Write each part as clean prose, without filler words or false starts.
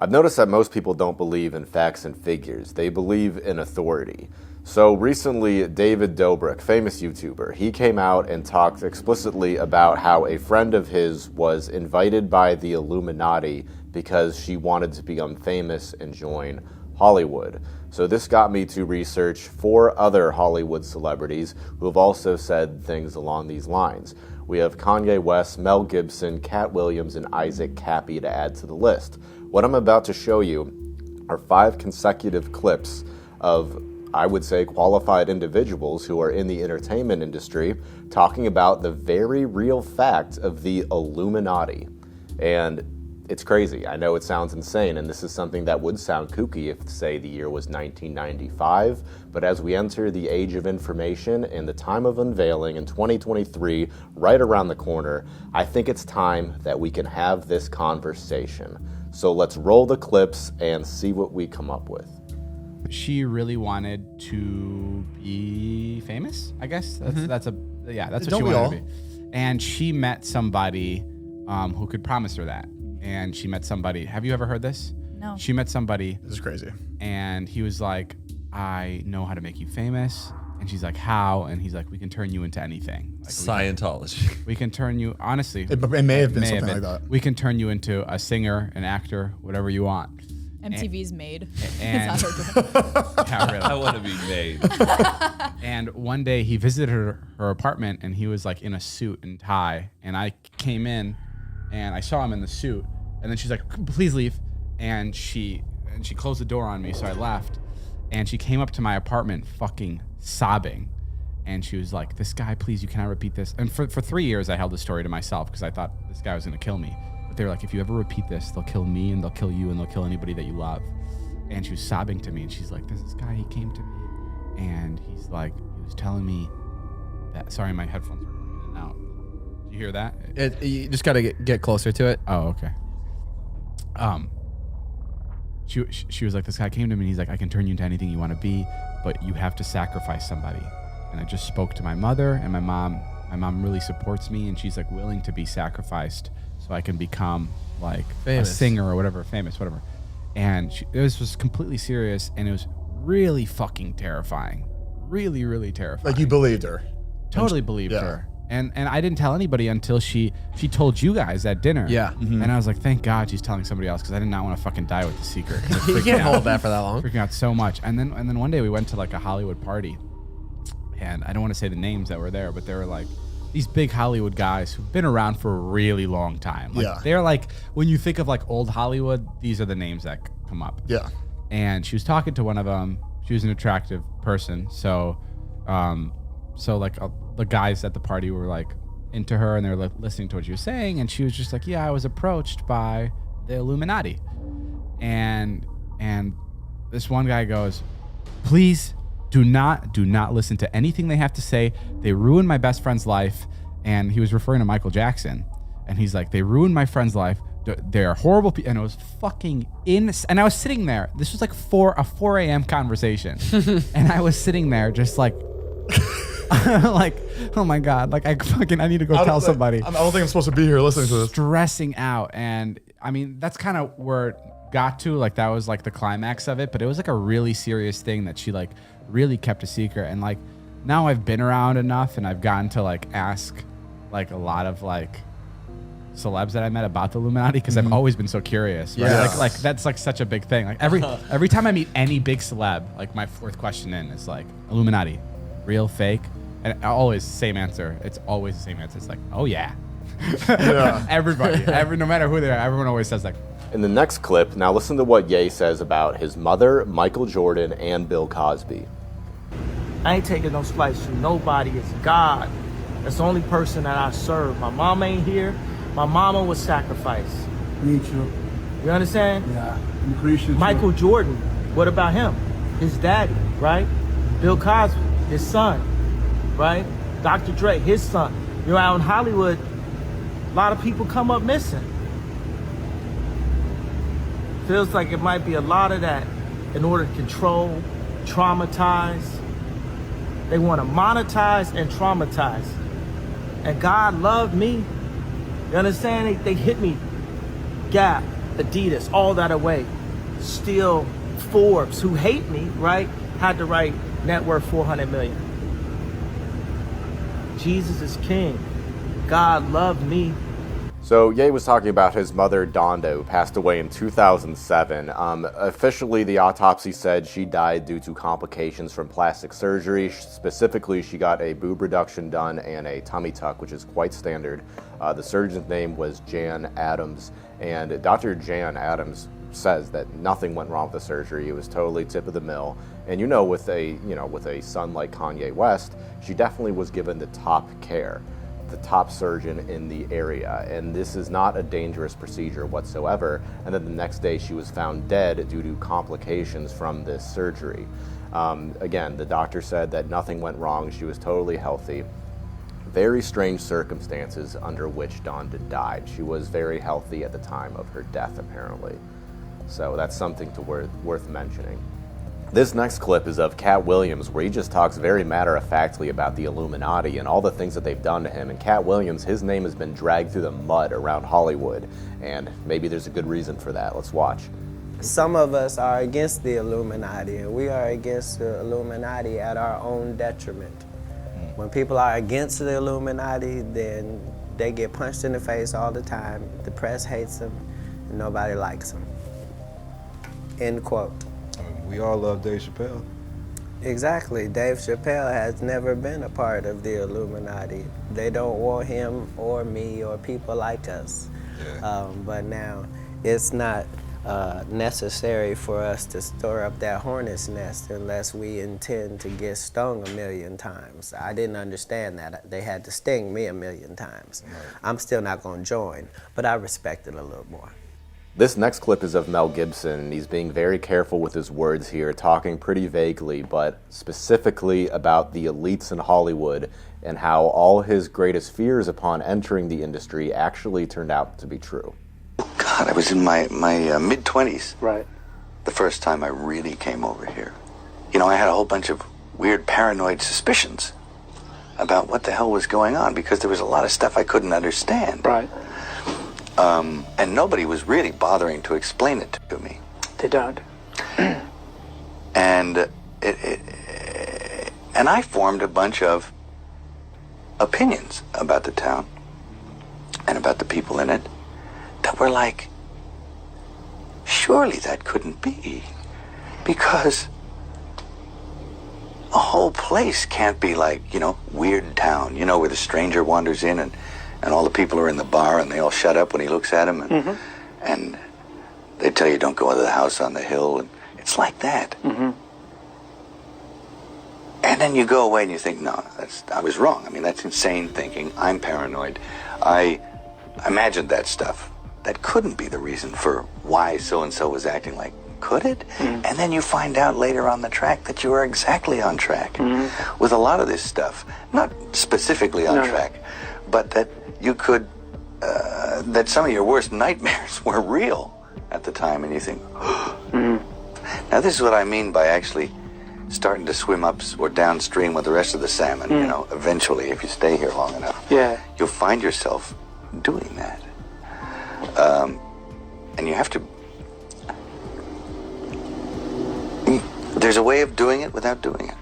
I've noticed that most people don't believe in facts and figures. They believe in authority. So recently, David Dobrik, famous YouTuber, he came out and talked explicitly about how a friend of his was invited by the Illuminati because she wanted to become famous and join Hollywood. So this got me to research 4 other Hollywood celebrities who have also said things along these lines. We have Kanye West, Mel Gibson, Cat Williams, and Isaac Cappy to add to the list. What I'm about to show you are 5 consecutive clips of, I would say, qualified individuals who are in the entertainment industry talking about the very real fact of the Illuminati. And it's crazy. I know it sounds insane, and this is something that would sound kooky if, say, the year was 1995. But as we enter the age of information and the time of unveiling in 2023, right around the corner, I think it's time that we can have this conversation. So let's roll the clips and see what we come up with. She really wanted to be famous, I guess. That's what she wanted to be. And she met somebody who could promise her that. And she met somebody. Have you ever heard this? No. She met somebody. This is crazy. And he was like, I know how to make you famous. And she's like, how? And he's like, we can turn you into anything. Like, Scientology. We can turn you, honestly. It may have been something like that. We can turn you into a singer, an actor, whatever you want. MTV's Made. And yeah, really. I want to be made. And one day he visited her apartment, and he was like in a suit and tie. And I came in, and I saw him in the suit. And then she's like, please leave. And she closed the door on me, so I left. And she came up to my apartment fucking sobbing. And she was like, this guy, please, you cannot repeat this. And for 3 years, I held the story to myself because I thought this guy was going to kill me. But they were like, if you ever repeat this, they'll kill me, and they'll kill you, and they'll kill anybody that you love. And she was sobbing to me, and she's like, there's this guy, he came to me, and he's like, he was telling me that, sorry, my headphones are going in and out. Did you hear that? You just got to get closer to it. Oh, okay. She was like, this guy came to me, and he's like, I can turn you into anything you want to be, but you have to sacrifice somebody. And I just spoke to my mother, and my mom really supports me, and she's like willing to be sacrificed so I can become like famous. A singer or whatever, famous, whatever. And this was completely serious, and it was really fucking terrifying. Really, really terrifying. Like, you believed her. Totally believed her. And I didn't tell anybody until she told you guys at dinner. Yeah. Mm-hmm. And I was like, thank God she's telling somebody else, because I did not want to fucking die with the secret. You can't hold that for that long. Freaking out so much. And then one day we went to like a Hollywood party, and I don't want to say the names that were there, but they were like these big Hollywood guys who've been around for a really long time. Like, they're like, when you think of like old Hollywood, these are the names that come up. Yeah. And she was talking to one of them. She was an attractive person. So the guys at the party were like into her, and they were like listening to what she was saying. And she was just like, yeah, I was approached by the Illuminati. And this one guy goes, please do not listen to anything they have to say. They ruined my best friend's life. And he was referring to Michael Jackson. And he's like, they ruined my friend's life. They're horrible people. And it was fucking and I was sitting there. This was like a 4 a.m. conversation. And I was sitting there just like, like, oh my God. Like, I need to go tell somebody. I don't think I'm supposed to be here listening to this. Stressing out. And I mean, that's kind of where it got to. Like, that was like the climax of it. But it was like a really serious thing that she like really kept a secret. And like, now I've been around enough, and I've gotten to like ask like a lot of like celebs that I met about the Illuminati, because I've always been so curious. Right? Yes. Like that's like such a big thing. Like every time I meet any big celeb, like my fourth question in is like, Illuminati, real, fake? And always same answer. It's always the same answer. It's like, oh yeah. Everybody, no matter who they are, everyone always says that. In the next clip, now listen to what Ye says about his mother, Michael Jordan, and Bill Cosby. I ain't taking no slice from nobody. It's God. That's the only person that I serve. My mama ain't here. My mama was sacrificed. Me too. You understand? Yeah. I'm Christian. Michael Jordan, what about him? His daddy, right? Bill Cosby, his son, right? Dr. Dre, his son. You know, out in Hollywood, a lot of people come up missing. Feels like it might be a lot of that in order to control, traumatize. They want to monetize and traumatize. And God loved me. You understand? They hit me. Gap. Adidas, all that away. Still, Forbes, who hate me, right, had to write net worth 400 million. Jesus is king. God loved me. So Ye was talking about his mother, Donda, who passed away in 2007. Officially, the autopsy said she died due to complications from plastic surgery. Specifically, she got a boob reduction done and a tummy tuck, which is quite standard. The surgeon's name was Jan Adams, and Dr. Jan Adams says that nothing went wrong with the surgery. It was totally tip of the mill. And with a son like Kanye West, she definitely was given the top care, the top surgeon in the area, and this is not a dangerous procedure whatsoever. And then the next day she was found dead due to complications from this surgery. Again, the doctor said that nothing went wrong. She was totally healthy. Very strange circumstances under which Donda died. She was very healthy at the time of her death, apparently. So that's something worth mentioning. This next clip is of Cat Williams, where he just talks very matter-of-factly about the Illuminati and all the things that they've done to him. And Cat Williams, his name has been dragged through the mud around Hollywood, and maybe there's a good reason for that. Let's watch. Some of us are against the Illuminati, and we are against the Illuminati at our own detriment. When people are against the Illuminati, then they get punched in the face all the time. The press hates them, and nobody likes them. End quote. We all love Dave Chappelle. Exactly. Dave Chappelle has never been a part of the Illuminati. They don't want him or me or people like us. Yeah. But now it's not necessary for us to stir up that hornet's nest unless we intend to get stung 1,000,000 times. I didn't understand that. They had to sting me 1,000,000 times. Right. I'm still not going to join, but I respect it a little more. This next clip is of Mel Gibson, and he's being very careful with his words here, talking pretty vaguely, but specifically about the elites in Hollywood and how all his greatest fears upon entering the industry actually turned out to be true. God, I was in my mid-20s. Right. The first time I really came over here. I had a whole bunch of weird paranoid suspicions about what the hell was going on, because there was a lot of stuff I couldn't understand. Right. And nobody was really bothering to explain it to me. They don't. And and I formed a bunch of opinions about the town and about the people in it that were like, surely that couldn't be, because a whole place can't be like, weird town, where the stranger wanders in and all the people are in the bar and they all shut up when he looks at them, and they tell you don't go into the house on the hill, and it's like that. And then you go away and you think, no, I was wrong. I mean, that's insane thinking. I'm paranoid. I imagined that stuff. That couldn't be the reason for why so-and-so was acting like. Could it? And then you find out later on the track that you were exactly on track with a lot of this stuff. Not specifically on track, but that you could, that some of your worst nightmares were real at the time, and you think, Now this is what I mean by actually starting to swim up or downstream with the rest of the salmon. Eventually, if you stay here long enough, you'll find yourself doing that. And you have to, there's a way of doing it without doing it.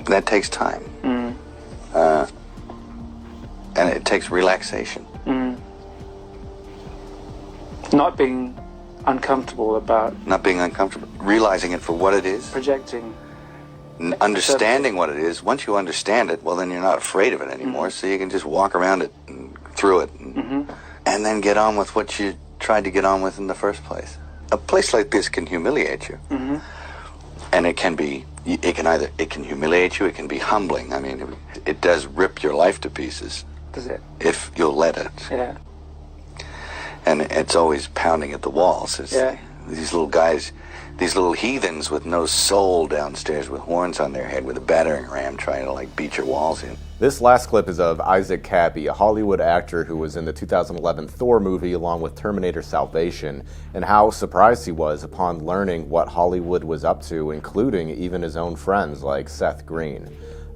That takes time. And it takes relaxation. Not being uncomfortable about... Not being uncomfortable. Realizing it for what it is. Projecting. Understanding what it is. Once you understand it, well, then you're not afraid of it anymore, so you can just walk around it and through it. And then get on with what you tried to get on with in the first place. A place like this can humiliate you. And it can be... It can humiliate you, it can be humbling. I mean, it does rip your life to pieces. Does it? If you'll let it. Yeah. And it's always pounding at the walls. It's these little guys, these little heathens with no soul downstairs with horns on their head with a battering ram trying to beat your walls in. This last clip is of Isaac Cappy, a Hollywood actor who was in the 2011 Thor movie along with Terminator Salvation, and how surprised he was upon learning what Hollywood was up to, including even his own friends like Seth Green.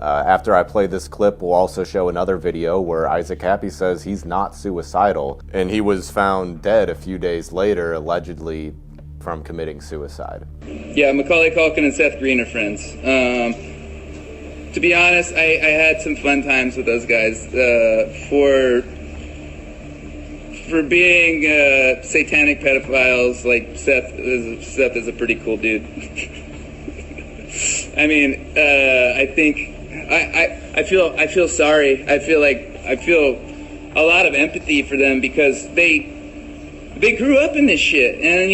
After I play this clip, we'll also show another video where Isaac Kappy says he's not suicidal, and he was found dead a few days later, allegedly from committing suicide. Yeah, Macaulay Culkin and Seth Green are friends. To be honest, I had some fun times with those guys. For being satanic pedophiles, like Seth is a pretty cool dude. I mean, I think I feel sorry. I feel a lot of empathy for them because they grew up in this shit, and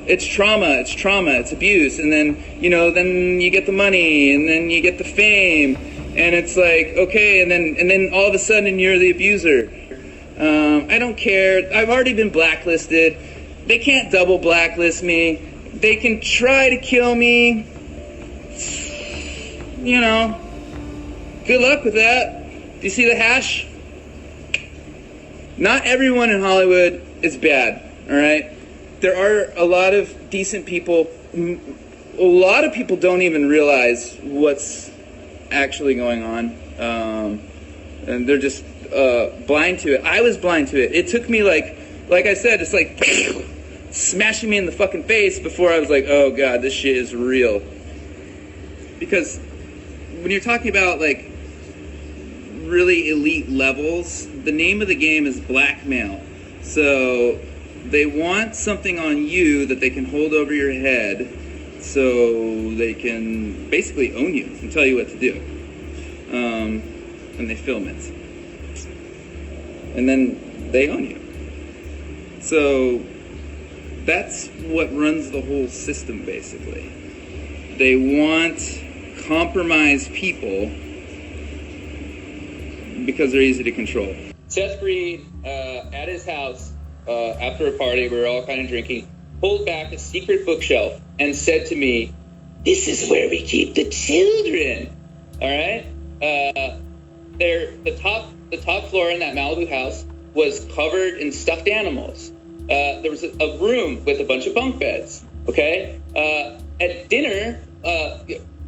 it's trauma, it's abuse, and then then you get the money, and then you get the fame, and it's like, okay, and then all of a sudden you're the abuser. I don't care. I've already been blacklisted. They can't double blacklist me. They can try to kill me. Good luck with that. Do you see the hash? Not everyone in Hollywood is bad, all right? There are a lot of decent people. A lot of people don't even realize what's actually going on. And they're just blind to it. I was blind to it. It took me like I said, it's like smashing me in the fucking face before I was like, oh God, this shit is real. Because when you're talking about like really elite levels, the name of the game is blackmail. So they want something on you that they can hold over your head so they can basically own you and tell you what to do. And they film it. And then they own you. So that's what runs the whole system, basically. They want compromised people because they're easy to control. Seth Green, at his house, after a party, we were all kind of drinking, pulled back a secret bookshelf and said to me, "This is where we keep the children." All right? The top floor in that Malibu house was covered in stuffed animals. There was a room with a bunch of bunk beds. Okay? At dinner,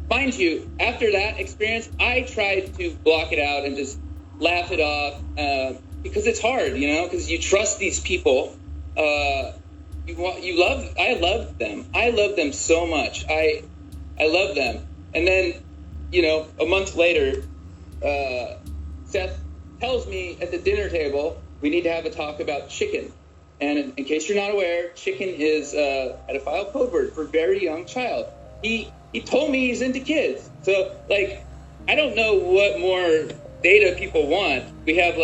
mind you, after that experience, I tried to block it out and just laugh it off because it's hard, because you trust these people. I love them. I love them so much. I love them. And then, a month later, Seth tells me at the dinner table, we need to have a talk about chicken. And in case you're not aware, chicken is a pedophile code word for very young child. He told me he's into kids. So, I don't know what more data people want. We have,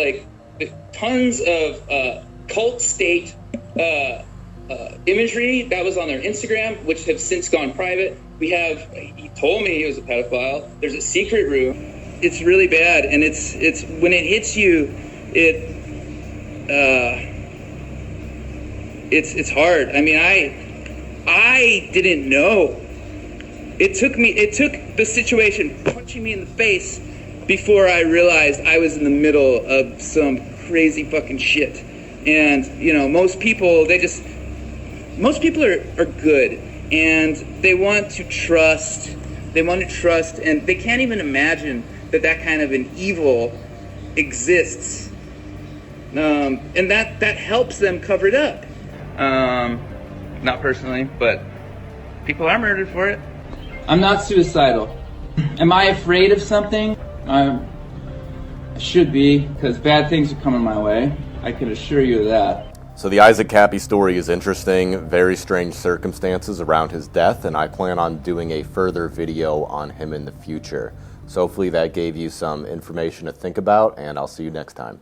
tons of cult state imagery that was on their Instagram, which have since gone private. He told me he was a pedophile. There's a secret room. It's really bad, and it's when it hits you, it's hard. I mean, I didn't know. It took the situation punching me in the face before I realized I was in the middle of some crazy fucking shit. And, most people are good, and they want to trust, and they can't even imagine that kind of an evil exists. And that helps them cover it up. Not personally, but people are murdered for it. I'm not suicidal. Am I afraid of something? I should be, because bad things are coming my way. I can assure you of that. So the Isaac Kappy story is interesting, very strange circumstances around his death, and I plan on doing a further video on him in the future. So hopefully that gave you some information to think about, and I'll see you next time.